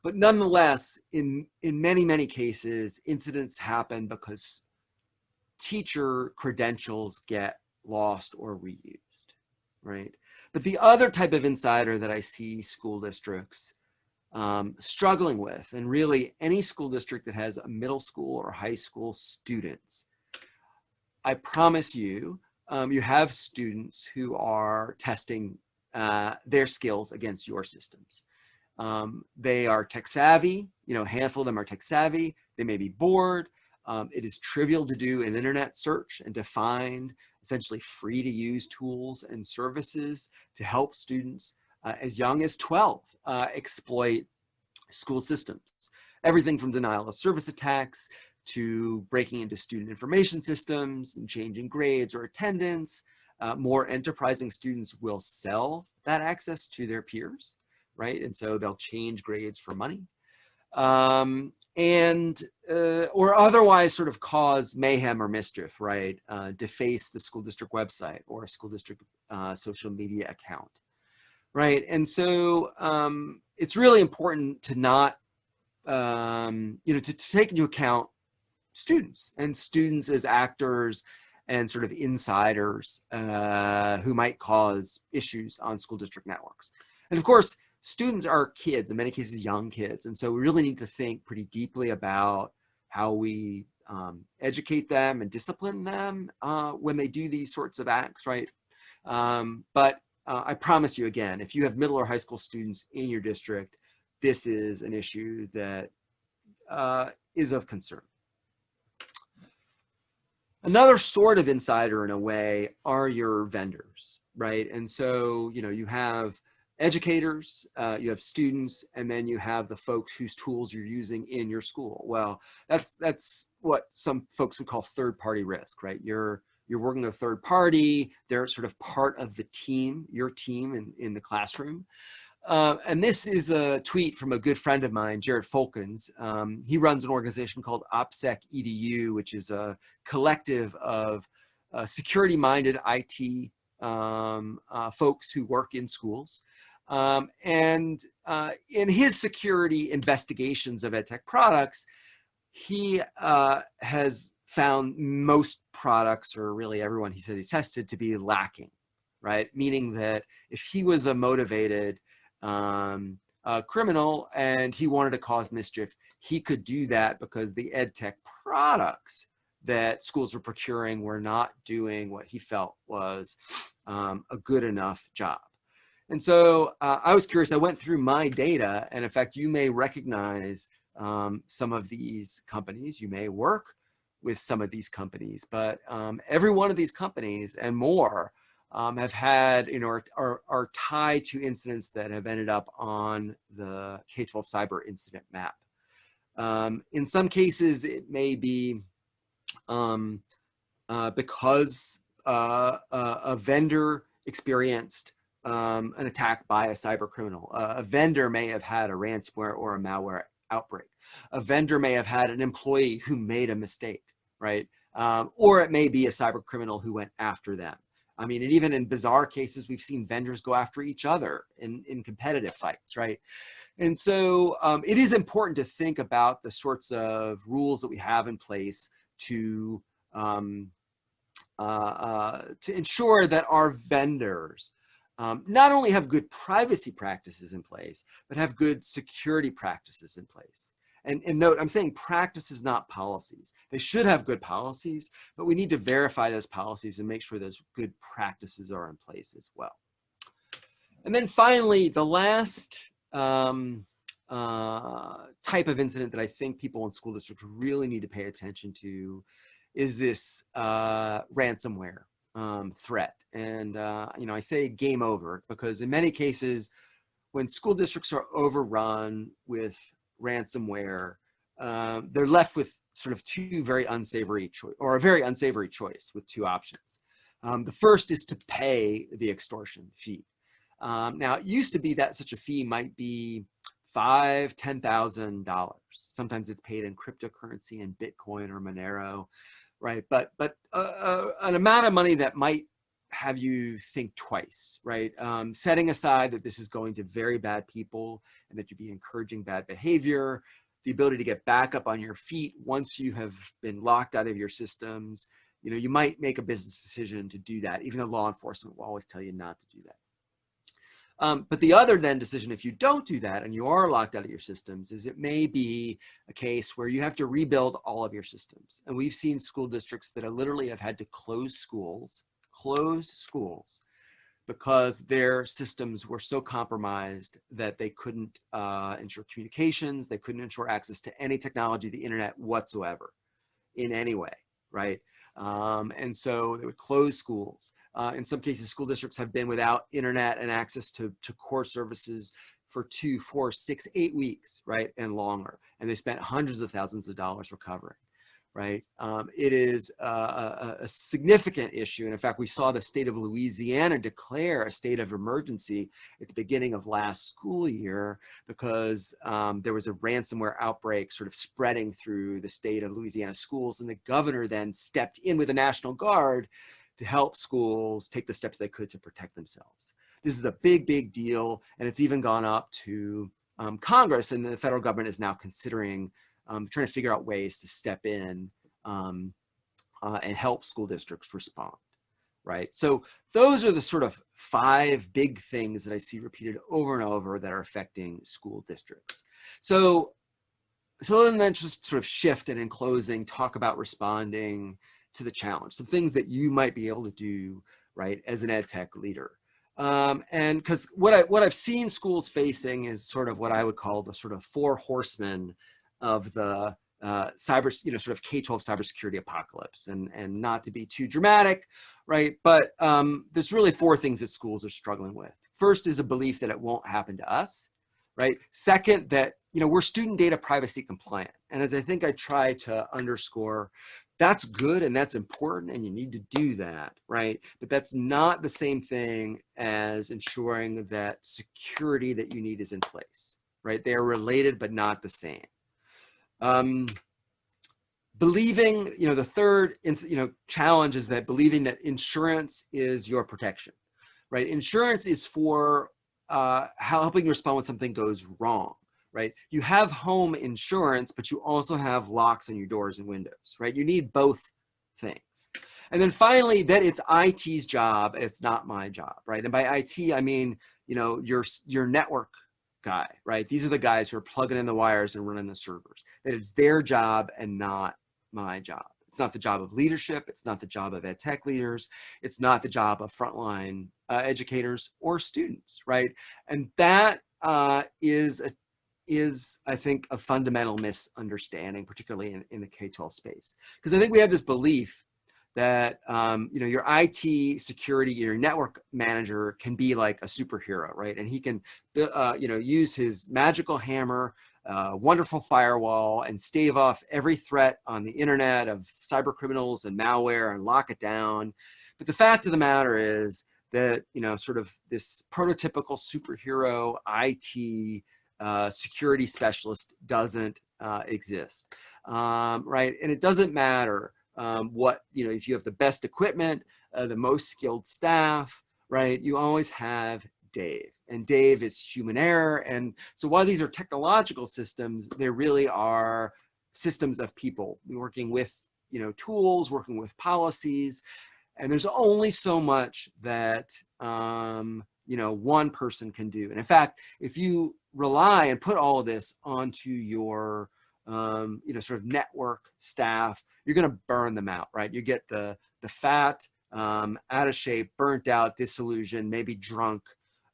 But nonetheless, in many, many cases, incidents happen because teacher credentials get lost or reused, right? But the other type of insider that I see school districts struggling with, and really any school district that has a middle school or high school students, I promise you, you have students who are testing their skills against your systems. They are tech savvy, you know, a handful of them are tech savvy, they may be bored. It is trivial to do an internet search and to find essentially free to use tools and services to help students as young as 12 exploit school systems. Everything from denial of service attacks to breaking into student information systems and changing grades or attendance. More enterprising students will sell that access to their peers, right? And so they'll change grades for money. Or otherwise sort of cause mayhem or mischief, right? Deface the school district website or a school district social media account, right? And so it's really important to not, you know, to take into account students and students as actors and sort of insiders who might cause issues on school district networks. And of course, students are kids, in many cases young kids, and so we really need to think pretty deeply about how we educate them and discipline them when they do these sorts of acts, right? But I promise you again, if you have middle or high school students in your district, this is an issue that is of concern. Another sort of insider in a way are your vendors, right? And so, you know, you have educators, you have students, and then you have the folks whose tools you're using in your school. Well, that's what some folks would call third-party risk, right? You're working with a third party, they're sort of part of the team, your team in the classroom. And this is a tweet from a good friend of mine, Jared Folkins. He runs an organization called OPSEC EDU, which is a collective of security-minded IT folks who work in schools. In his security investigations of EdTech products, he has found most products, or really everyone he said he tested, to be lacking, right? Meaning that if he was a motivated criminal and he wanted to cause mischief, he could do that because the EdTech products that schools were procuring were not doing what he felt was a good enough job. And so I was curious, I went through my data, and in fact, you may recognize some of these companies, you may work with some of these companies, but every one of these companies and more have had, you know, are tied to incidents that have ended up on the K-12 cyber incident map. In some cases, it may be because a vendor experienced an attack by a cyber criminal. A vendor may have had a ransomware or a malware outbreak. A vendor may have had an employee who made a mistake, right? Or it may be a cyber criminal who went after them. I mean, and even in bizarre cases, we've seen vendors go after each other in competitive fights, right? And so it is important to think about the sorts of rules that we have in place to ensure that our vendors not only have good privacy practices in place, but have good security practices in place. And note, I'm saying practices, not policies. They should have good policies, but we need to verify those policies and make sure those good practices are in place as well. And then finally, the last type of incident that I think people in school districts really need to pay attention to is this ransomware threat. And you know, I say game over because in many cases, when school districts are overrun with ransomware, they're left with sort of two very unsavory choice, or a very unsavory choice with two options. The first is to pay the extortion fee. Now, it used to be that such a fee might be $5,000 to $10,000. Sometimes it's paid in cryptocurrency, in Bitcoin or Monero. right? But an amount of money that might have you think twice, right? Setting aside that this is going to very bad people and that you'd be encouraging bad behavior, the ability to get back up on your feet once you have been locked out of your systems. You know, you might make a business decision to do that, even though law enforcement will always tell you not to do that. But the other then decision, if you don't do that and you are locked out of your systems, is it may be a case where you have to rebuild all of your systems. And we've seen school districts that literally have had to close schools because their systems were so compromised that they couldn't ensure communications, they couldn't ensure access to any technology, the internet whatsoever, in any way, right? And so they would close schools. In some cases, school districts have been without internet and access to core services for 2, 4, 6, 8 weeks, right, and longer. And they spent hundreds of thousands of dollars recovering. Right. It is a significant issue. And in fact, we saw the state of Louisiana declare a state of emergency at the beginning of last school year because there was a ransomware outbreak sort of spreading through the state of Louisiana schools. And the governor then stepped in with the National Guard to help schools take the steps they could to protect themselves. This is a big, big deal. And it's even gone up to Congress, and the federal government is now considering trying to figure out ways to step in and help school districts respond, right? So those are the sort of 5 big things that I see repeated over and over that are affecting school districts. So then just sort of shift and in closing, talk about responding to the challenge, some things that you might be able to do, right, as an ed tech leader. And because what I've seen schools facing is sort of what I would call the sort of 4 horsemen of the sort of K-12 cybersecurity apocalypse, and not to be too dramatic, right? But there's really 4 things that schools are struggling with. First is a belief that it won't happen to us, right? Second, that, you know, we're student data privacy compliant. And as I think I try to underscore, that's good and that's important and you need to do that, right? But that's not the same thing as ensuring that security that you need is in place, right? They are related, but not the same. Believing, you know, the third, challenge is that believing that insurance is your protection, right? Insurance is for helping you respond when something goes wrong, right? You have home insurance, but you also have locks on your doors and windows, right? You need both things. And then finally, that it's IT's job, it's not my job, right? And by IT, I mean, you know, your network guy, right? These are the guys who are plugging in the wires and running the servers. That it's their job and not my job. It's not the job of leadership. It's not the job of ed tech leaders. It's not the job of frontline educators or students, right? And that is, I think, a fundamental misunderstanding, particularly in the K-12 space. Because I think we have this belief that your IT security, your network manager can be like a superhero, right? And he can use his magical hammer, wonderful firewall, and stave off every threat on the internet of cyber criminals and malware and lock it down. But the fact of the matter is that, sort of this prototypical superhero IT security specialist doesn't exist, right? And it doesn't matter if you have the best equipment, the most skilled staff, right? You always have Dave, and Dave is human error. And so while these are technological systems, they really are systems of people working with, tools, working with policies. And there's only so much that, one person can do. And in fact, if you rely and put all of this onto your, sort of network staff, you're going to burn them out, right? You get the fat, out of shape, burnt out, disillusioned, maybe drunk,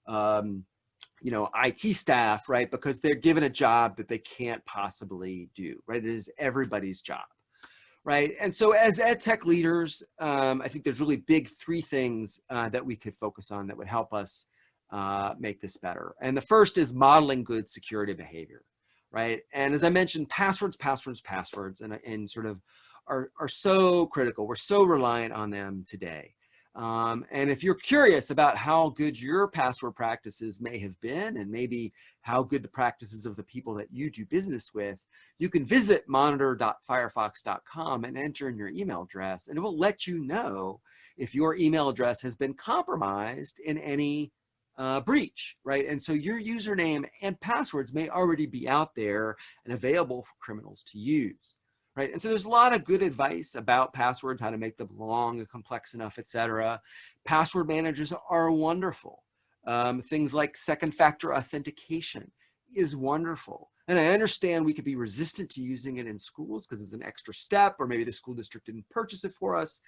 IT staff, right? Because they're given a job that they can't possibly do, right? It is everybody's job, right? And so as ed tech leaders, I think there's really big 3 things that we could focus on that would help us make this better. And the first is modeling good security behavior, right? And as I mentioned, passwords, and sort of are so critical. We're so reliant on them today. And if you're curious about how good your password practices may have been, and maybe how good the practices of the people that you do business with, you can visit monitor.firefox.com and enter in your email address, and it will let you know if your email address has been compromised in any breach, right? And so your username and passwords may already be out there and available for criminals to use. Right. And so there's a lot of good advice about passwords, how to make them long and complex enough, etc. Password managers are wonderful. Things like second factor authentication is wonderful. And I understand we could be resistant to using it in schools because it's an extra step, or maybe the school district didn't purchase it for us,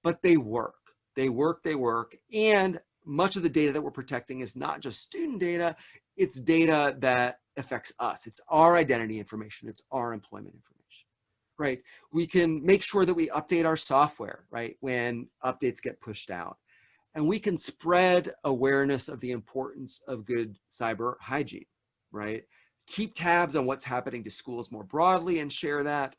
but they work. They work. And much of the data that we're protecting is not just student data, it's data that affects us. It's our identity information. It's our employment information. Right, we can make sure that we update our software, right, when updates get pushed out. And we can spread awareness of the importance of good cyber hygiene, right? Keep tabs on what's happening to schools more broadly and share that.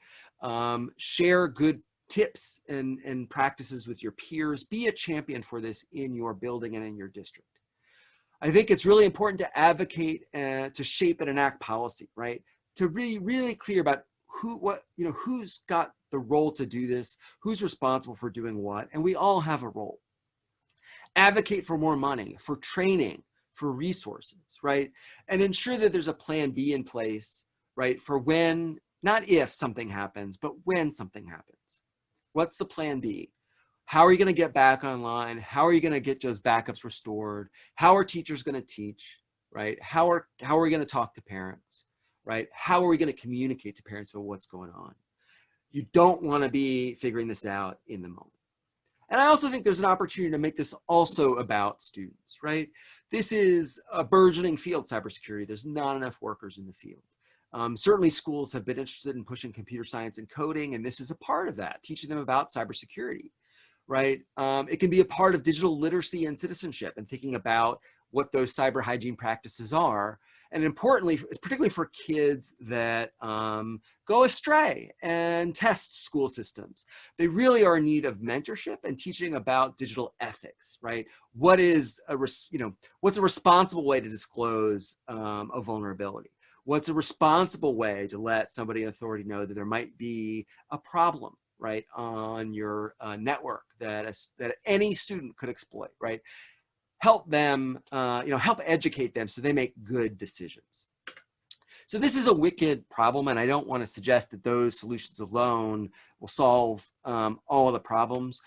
Share good tips and practices with your peers. Be a champion for this in your building and in your district. I think it's really important to advocate to shape and enact policy, right? To be really clear about who's got the role to do this, who's responsible for doing what, and we all have a role. Advocate for more money, for training, for resources, right? And ensure that there's a plan B in place, right, for when, not if something happens, but when something happens. What's the plan B? How are you going to get back online? How are you going to get those backups restored? How are teachers going to teach, right? How are we going to talk to parents? Right? How are we going to communicate to parents about what's going on? You don't want to be figuring this out in the moment. And I also think there's an opportunity to make this also about students, right? This is a burgeoning field, cybersecurity. There's not enough workers in the field. Certainly schools have been interested in pushing computer science and coding, and this is a part of that, teaching them about cybersecurity, right? It can be a part of digital literacy and citizenship and thinking about what those cyber hygiene practices are. And importantly, particularly for kids that go astray and test school systems, they really are in need of mentorship and teaching about digital ethics, right? What's a responsible way to disclose a vulnerability? What's a responsible way to let somebody in authority know that there might be a problem, right, on your network that any student could exploit, right? Help them, help educate them so they make good decisions. So this is a wicked problem, and I don't want to suggest that those solutions alone will solve all of the problems.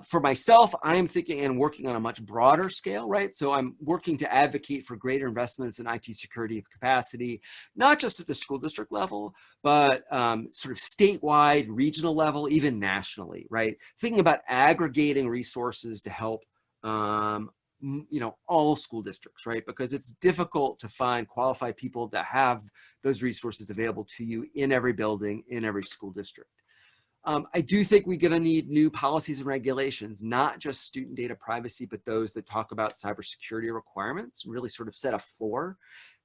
For myself, I'm thinking and working on a much broader scale, right? So I'm working to advocate for greater investments in IT security capacity, not just at the school district level, but sort of statewide, regional level, even nationally, right? Thinking about aggregating resources to help all school districts, right? Because it's difficult to find qualified people that have those resources available to you in every building, in every school district. I do think we're going to need new policies and regulations, not just student data privacy, but those that talk about cybersecurity requirements, really sort of set a floor,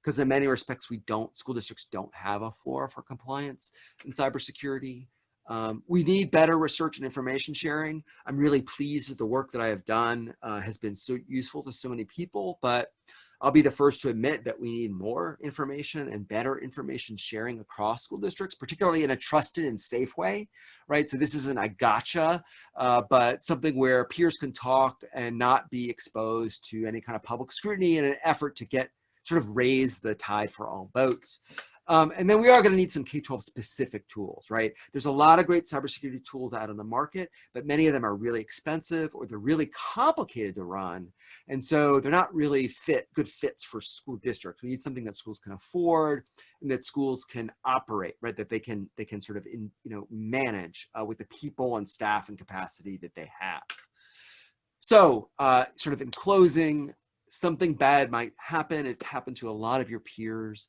because in many respects, school districts don't have a floor for compliance in cybersecurity. We need better research and information sharing. I'm really pleased that the work that I have done has been so useful to so many people, but I'll be the first to admit that we need more information and better information sharing across school districts, particularly in a trusted and safe way, right? So this isn't a gotcha, but something where peers can talk and not be exposed to any kind of public scrutiny in an effort to raise the tide for all boats. And then we are going to need some K-12 specific tools, right? There's a lot of great cybersecurity tools out on the market, but many of them are really expensive or they're really complicated to run. And so they're not really good fits for school districts. We need something that schools can afford and that schools can operate, right? That they can sort of manage with the people and staff and capacity that they have. So sort of in closing, something bad might happen. It's happened to a lot of your peers.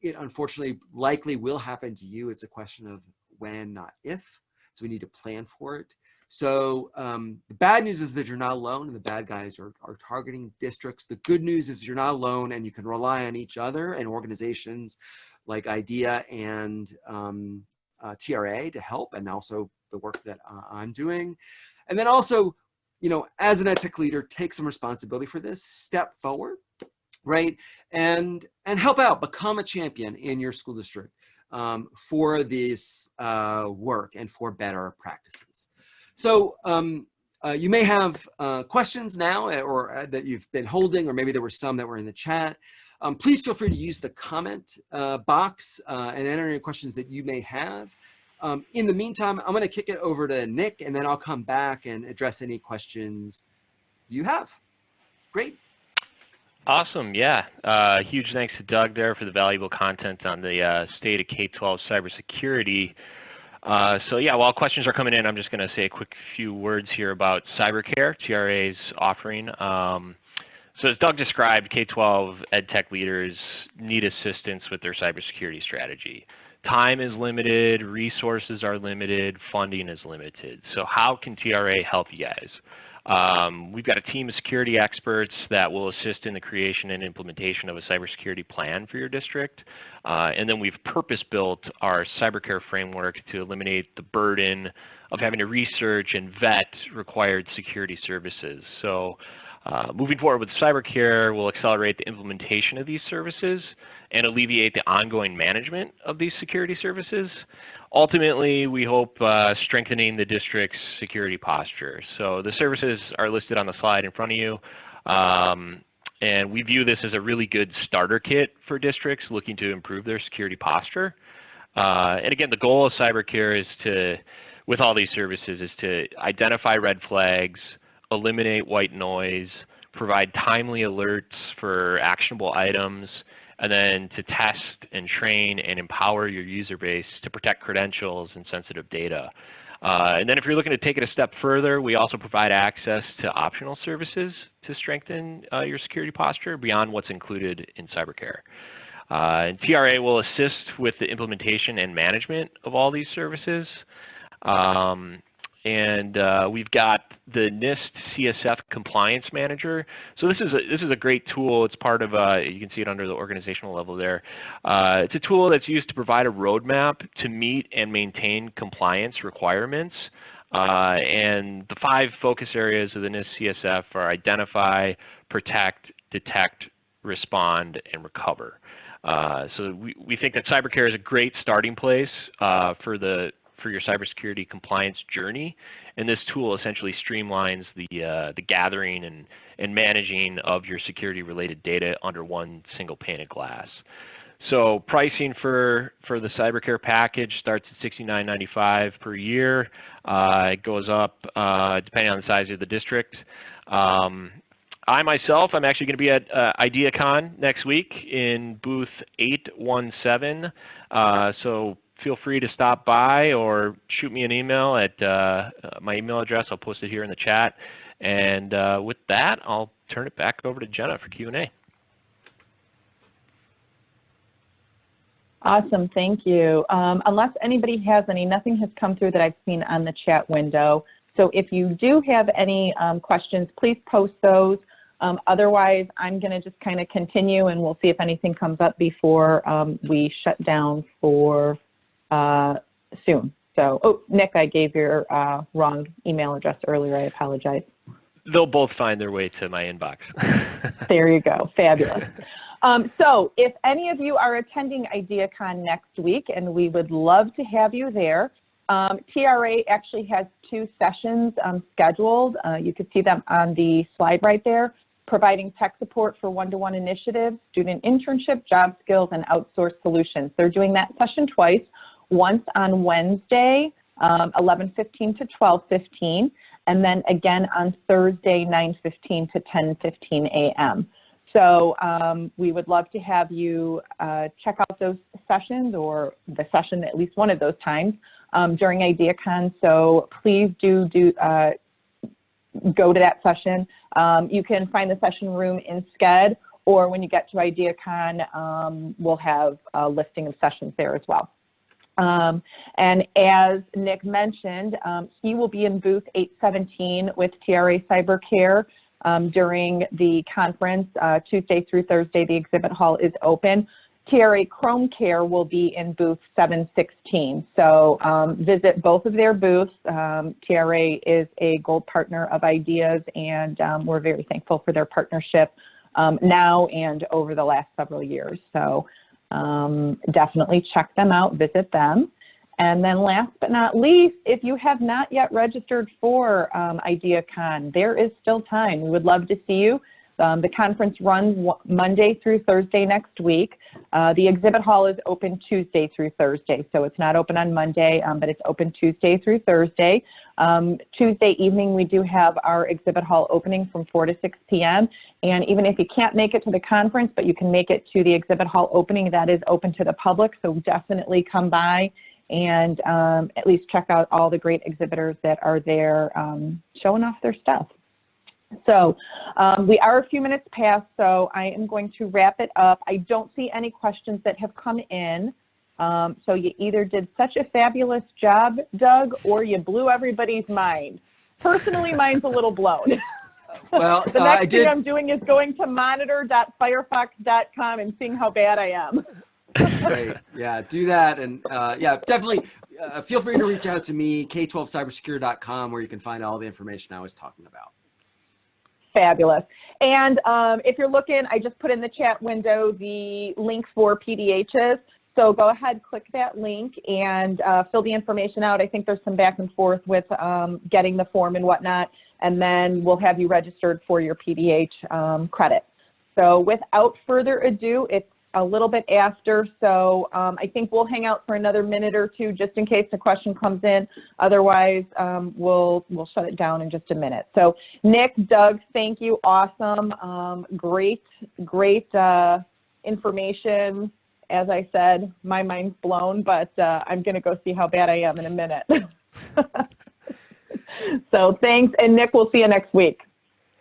It unfortunately likely will happen to you. It's a question of when, not if. So we need to plan for it. So the bad news is that you're not alone and the bad guys are targeting districts. The good news is you're not alone and you can rely on each other and organizations like IDEA and TRA to help, and also the work that I'm doing. And then also, you know, as an EdTech leader, take some responsibility for this, step forward, right? And help out, become a champion in your school district for this work and for better practices. So you may have questions now or that you've been holding, or maybe there were some that were in the chat. Please feel free to use the comment box and enter any questions that you may have. In the meantime, I'm going to kick it over to Nick, and then I'll come back and address any questions you have. Great.
Awesome. Yeah. Huge thanks to Doug there for the valuable content on the state of K-12 cybersecurity. So yeah, while questions are coming in, I'm just going to say a quick few words here about CYBERCARE, TRA's offering. So as Doug described, K-12 EdTech leaders need assistance with their cybersecurity strategy. Time is limited, resources are limited, funding is limited. So how can TRA help you guys? We've got a team of security experts that will assist in the creation and implementation of a cybersecurity plan for your district. And then we've purpose-built our CYBERCARE framework to eliminate the burden of having to research and vet required security services. So moving forward with CYBERCARE, we'll accelerate the implementation of these services and alleviate the ongoing management of these security services. Ultimately, we hope strengthening the district's security posture. So the services are listed on the slide in front of you. And we view this as a really good starter kit for districts looking to improve their security posture. And again, the goal of CYBERCARE is to, with all these services, is to identify red flags, eliminate white noise, provide timely alerts for actionable items, and then to test and train and empower your user base to protect credentials and sensitive data. And then if you're looking to take it a step further, we also provide access to optional services to strengthen your security posture beyond what's included in CYBERCARE. And TRA will assist with the implementation and management of all these services. We've got the NIST CSF Compliance Manager. So this is a great tool. It's part of, you can see it under the organizational level there. It's a tool that's used to provide a roadmap to meet and maintain compliance requirements. And the 5 focus areas of the NIST CSF are identify, protect, detect, respond, and recover. So we think that CYBERCARE is a great starting place for your cybersecurity compliance journey, and this tool essentially streamlines the gathering and managing of your security-related data under one single pane of glass. So pricing for the CYBERCARE package starts at $69.95 per year. It goes up depending on the size of the district. I myself, I'm actually going to be at IdeaCon next week in booth 817. So feel free to stop by or shoot me an email at my email address. I'll post it here in the chat. And with that, I'll turn it back over to Jenna for Q&A.
Awesome, thank you. Unless anybody has any, nothing has come through that I've seen on the chat window. So if you do have any questions, please post those. Otherwise, I'm going to just kind of continue, and we'll see if anything comes up before we shut down for soon. So, oh, Nick, I gave your wrong email address earlier. I apologize.
They'll both find their way to my inbox.
There you go. Fabulous. So if any of you are attending IdeaCon next week, and we would love to have you there, TRA actually has 2 sessions scheduled. You can see them on the slide right there. Providing tech support for one-to-one initiatives, student internship, job skills, and outsourced solutions. They're doing that session twice, once on Wednesday, 11:15 to 12:15, and then again on Thursday, 9:15 to 10:15 a.m. So we would love to have you check out those sessions, or the session at least one of those times during IdeaCon. So please do go to that session. You can find the session room in Sched, or when you get to IdeaCon, we'll have a listing of sessions there as well. And as Nick mentioned, he will be in booth 817 with TRA CYBERCARE during the conference. Tuesday through Thursday, the exhibit hall is open. TRA Chrome Care will be in booth 716. So visit both of their booths. TRA is a gold partner of Ideas, and we're very thankful for their partnership now and over the last several years. So definitely check them out, visit them. And then last but not least, if you have not yet registered for IdeaCon, there is still time. We would love to see you. The conference runs Monday through Thursday next week. The exhibit hall is open Tuesday through Thursday, so it's not open on Monday, but it's open Tuesday through Thursday. Tuesday evening, we do have our exhibit hall opening from 4 to 6 p.m. And even if you can't make it to the conference, but you can make it to the exhibit hall opening, that is open to the public, so definitely come by and at least check out all the great exhibitors that are there showing off their stuff. So we are a few minutes past, so I am going to wrap it up. I don't see any questions that have come in. So you either did such a fabulous job, Doug, or you blew everybody's mind. Personally, mine's a little blown.
Well,
the next thing I'm doing is going to monitor.firefox.com and seeing how bad I am.
Great. Yeah, do that. And yeah, definitely feel free to reach out to me, k12cybersecurity.com, where you can find all the information I was talking about.
Fabulous. And if you're looking, I just put in the chat window the link for PDHs. So go ahead, click that link and fill the information out. I think there's some back and forth with getting the form and whatnot, and then we'll have you registered for your PDH credit. So without further ado, it's a little bit after, so I think we'll hang out for another minute or two just in case the question comes in. Otherwise, we'll shut it down in just a minute. So Nick, Doug, thank you. Awesome. Great information. As I said, my mind's blown, but I'm going to go see how bad I am in a minute. So thanks, and Nick, we'll see you next week.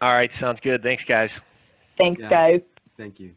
All right, sounds good. Thanks, guys.
Thanks, guys.
Thank you.